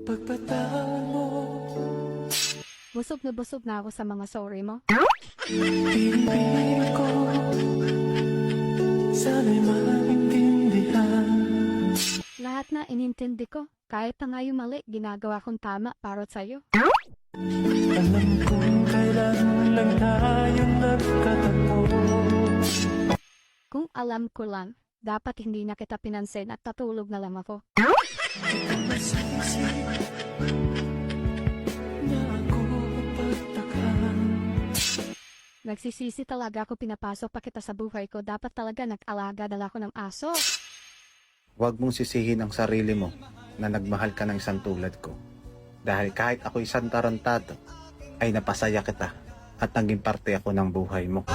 Pagpatawad mo, Busog na ako sa mga sorry mo. pinipilit ko, sana'y maintindihan. Lahat na inintindi ko. Kahit na ngayon mali, ginagawa kong tama para sa'yo. Alam kong kailan lang tayo nagkatagpo. Kung alam ko lang, dapat hindi na kita pinansin at tatulog na lang ako. Masisip na ako pagtakan. Nagsisisi talaga ako, pinapasok pa kita sa buhay ko. Dapat talaga nag-alaga dala ko ng aso. Huwag mong sisihin ang sarili mo na nagmahal ka ng isang tulad ko. Dahil kahit ako isang tarantado, ay napasaya kita at naging parte ako ng buhay mo.